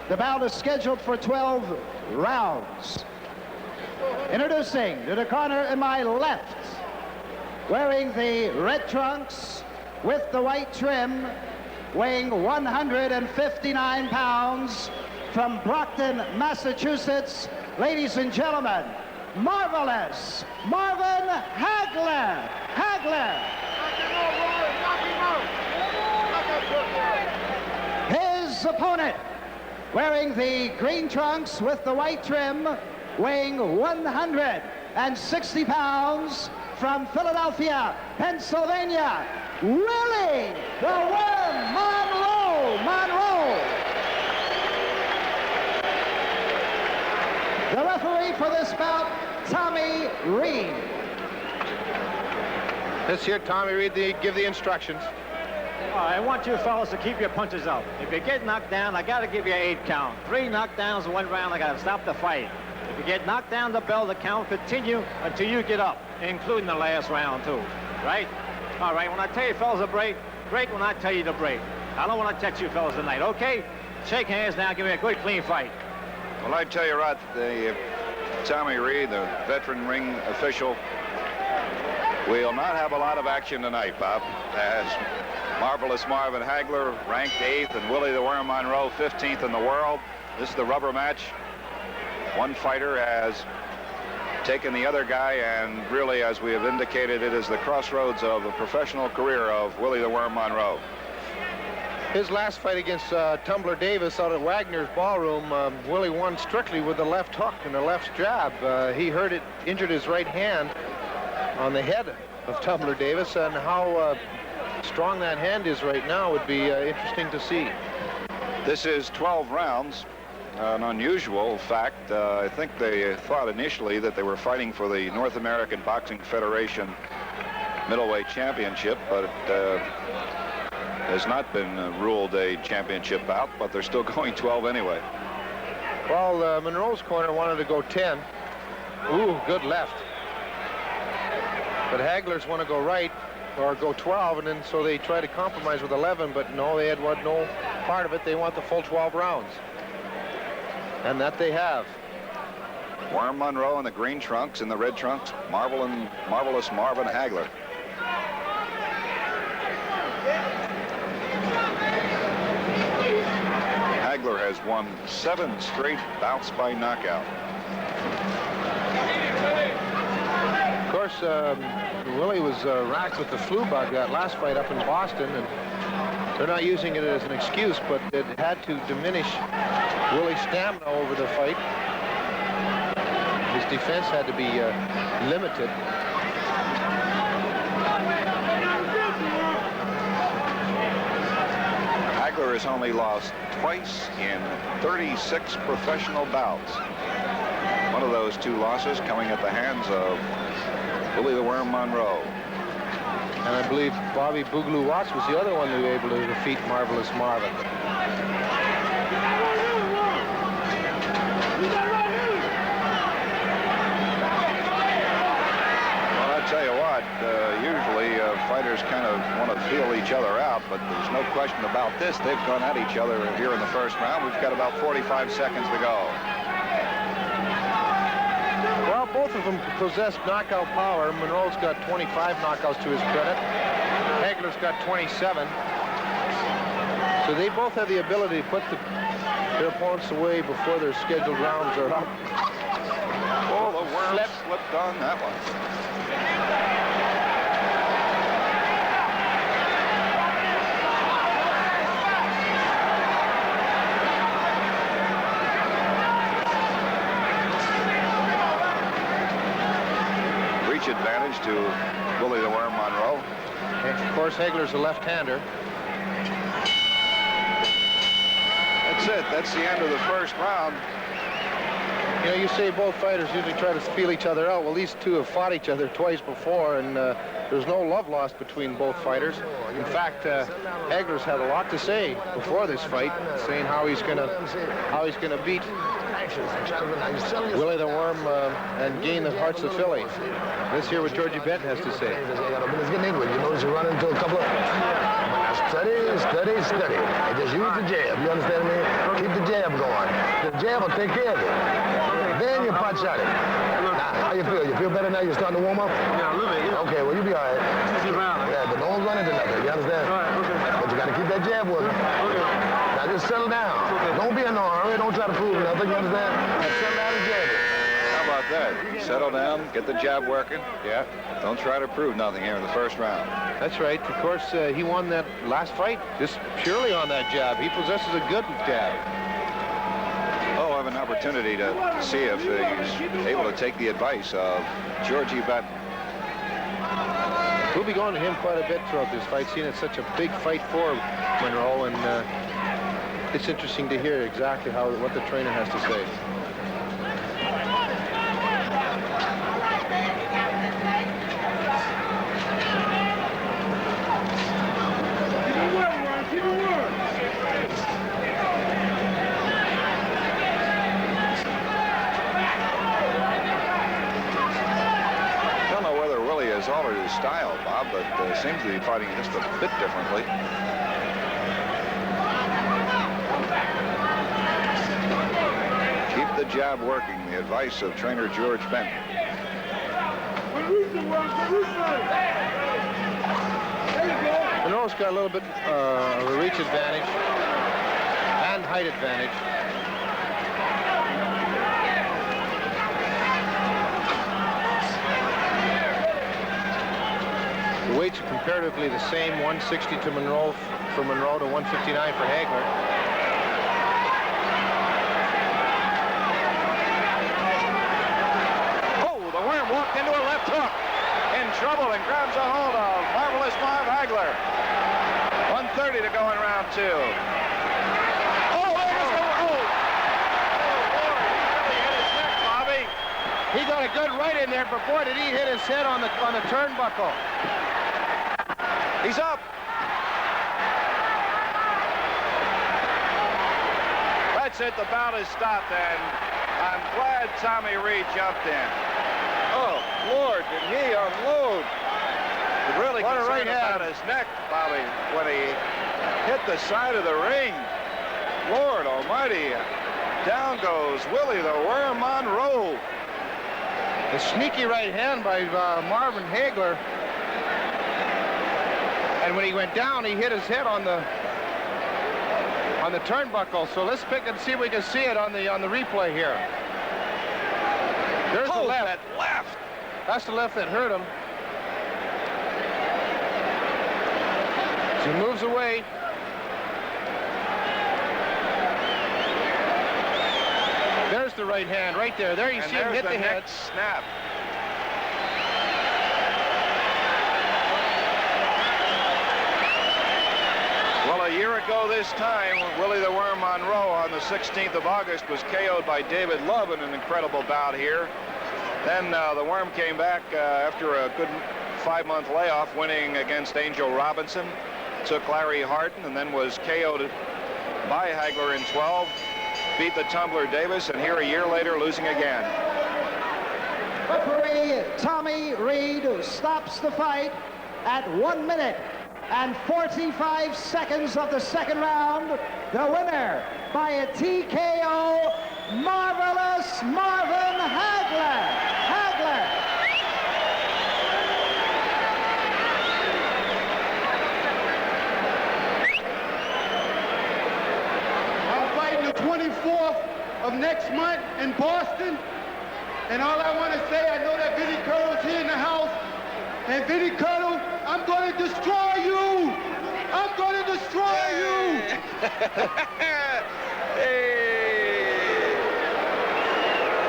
The bout is scheduled for 12 rounds. Introducing to the corner in my left, wearing the red trunks with the white trim, weighing 159 pounds, from Brockton, Massachusetts, ladies and gentlemen, marvelous Marvin Hagler. His opponent, wearing the green trunks with the white trim, weighing 160 pounds, from Philadelphia, Pennsylvania, Willie Monroe. The referee for this bout, Tommy Reed. Let's hear Tommy Reed give the instructions. I want you fellas to keep your punches up. If you get knocked down, I got to give you an 8 count. 3 knockdowns in 1 round, I got to stop the fight. If you get knocked down, the bell, the count continue until you get up, including the last round, too. Right? All right, when I tell you fellas to break when I tell you to break. I don't want to touch you fellas tonight, okay? Shake hands now, give me a good, clean fight. Well, I tell you right, Tommy Reed, the veteran ring official, will not have a lot of action tonight, Bob, as marvelous Marvin Hagler, ranked 8th, and Willie the Worm Monroe, 15th in the world. This is the rubber match. One fighter has taken the other guy, and really, as we have indicated, it is the crossroads of the professional career of Willie the Worm Monroe. His last fight against Tumbler Davis out at Wagner's Ballroom, Willie won strictly with the left hook and the left jab. He injured his right hand on the head of Tumbler Davis, and how strong that hand is right now would be interesting to see. This is 12 rounds. An unusual fact. I think they thought initially that they were fighting for the North American Boxing Federation Middleweight Championship, but it has not been ruled a championship bout, but they're still going 12 anyway. Well, Monroe's corner wanted to go 10. Ooh, good left. But Hagler's want to go right or go 12, and then so they try to compromise with 11, but no, they had no part of it. They want the full 12 rounds. And that they have. Worm Monroe in the green trunks, in the red trunks, marvelous Marvin Hagler. Hagler has won 7 straight bouts by knockout. Of course, Willie was racked with the flu bug that last fight up in Boston, and they're not using it as an excuse, but it had to diminish Willie's stamina over the fight. His defense had to be limited. Hagler has only lost twice in 36 professional bouts. One of those 2 losses coming at the hands of Willie the Worm Monroe. And I believe Bobby Boogaloo Watts was the other one who was able to defeat Marvelous Marvin. Well, I tell you what, usually fighters kind of want to feel each other out, but there's no question about this. They've gone at each other here in the first round. We've got about 45 seconds to go. Well, both of them possess knockout power. Monroe's got 25 knockouts to his credit. Hagler's got 27. So they both have the ability to put their opponents away before their scheduled rounds are up. Oh, the Worm slipped on that one. Advantage to Willie the Worm Monroe. And of course, Hagler's a left-hander. That's it. That's the end of the first round. You know, you say both fighters usually try to feel each other out. Well, these two have fought each other twice before, and there's no love lost between both fighters. In fact, Hagler's had a lot to say before this fight, saying how he's gonna beat Willie the Worm and gain the hearts of Philly. Let's hear what Georgie Benton has to say. It's getting into it. You notice you run into a couple of... Steady. And just use the jab. You understand me? Keep the jab going. jab will take care of it. Then you punch at it. Now, how you feel? You feel better now? You're starting to warm up? Yeah, a little bit. Yeah. Okay, well, you'll be all right. Yeah, but don't run into nothing. You understand? All right, okay. But you got to keep that jab working. Okay. Now, just settle down. Okay. Don't be in no hurry. Don't try to prove nothing. You understand? Now, settle down and jab it. How about that? Settle down, get the jab working. Yeah, Don't try to prove nothing here in the first round. that's right. Of course, he won that last fight just purely on that jab. He possesses a good jab. Oh, I have an opportunity to see if he's able to take the advice of Georgie Benton. We'll be going to him quite a bit throughout this fight, seeing it's such a big fight for Monroe, and it's interesting to hear exactly what the trainer has to say. Altered his style, Bob, but seems to be fighting just a bit differently. Keep the jab working, the advice of trainer George Benton. Monroe's got a little bit of a reach advantage and height advantage. The weights are comparatively the same, 160 to Monroe, for Monroe to 159 for Hagler. Oh, the worm walked into a left hook. In trouble and grabs a hold of Marvelous Marv Hagler. 1:30 to go in round 2. Oh, there's the... Oh, Lord, he really hit his neck, Bobby. He got a good right in there, but boy, did he hit his head on the turnbuckle. He's up. That's it. The bout is stopped, and I'm glad Tommy Reed jumped in. Oh, Lord, did he unload. Really What a right concerned about hand. his neck, Bobby, when he hit the side of the ring. Lord almighty. Down goes Willie the Worm Monroe. A sneaky right hand by Marvin Hagler. And when he went down, he hit his head on the turnbuckle. So let's pick and see if we can see it on the replay here. There's the left. That left. That's the left that hurt him. So he moves away. There's the right hand right there. There you see him hit the head. Snap. Well, a year ago this time, Willie the Worm Monroe on the 16th of August was KO'd by David Love in an incredible bout here. Then the Worm came back after a good 5-month layoff, winning against Angel Robinson. Took Larry Harden and then was KO'd by Hagler in 12. Beat the Tumbler Davis, and here a year later, losing again. Referee Tommy Reed stops the fight at 1 minute and 45 seconds of the second round. The winner by a TKO, Marvelous Marvin Hagler. I'm fighting the 24th of next month in Boston. And all I want to say, I know that Vinnie Curtle's here in the house. And Vinnie Curtle, I'm going to destroy you. I'm going to destroy you.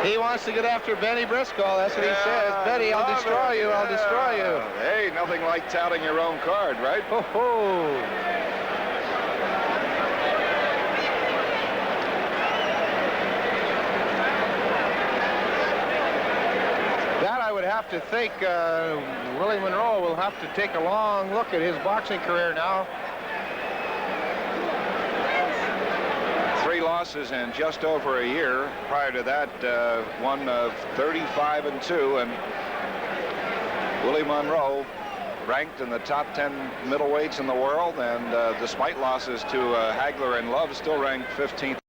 He wants to get after Benny Briscoe. That's what he says. Benny, I'll destroy you. I'll destroy you. Hey, nothing like touting your own card, right? Ho ho. That I would have to think Willie Monroe will have to take a long look at his boxing career now. 3 losses in just over a year. Prior to that, one of 35-2, and Willie Monroe ranked in the top 10 middleweights in the world, and despite losses to Hagler and Love, still ranked 15th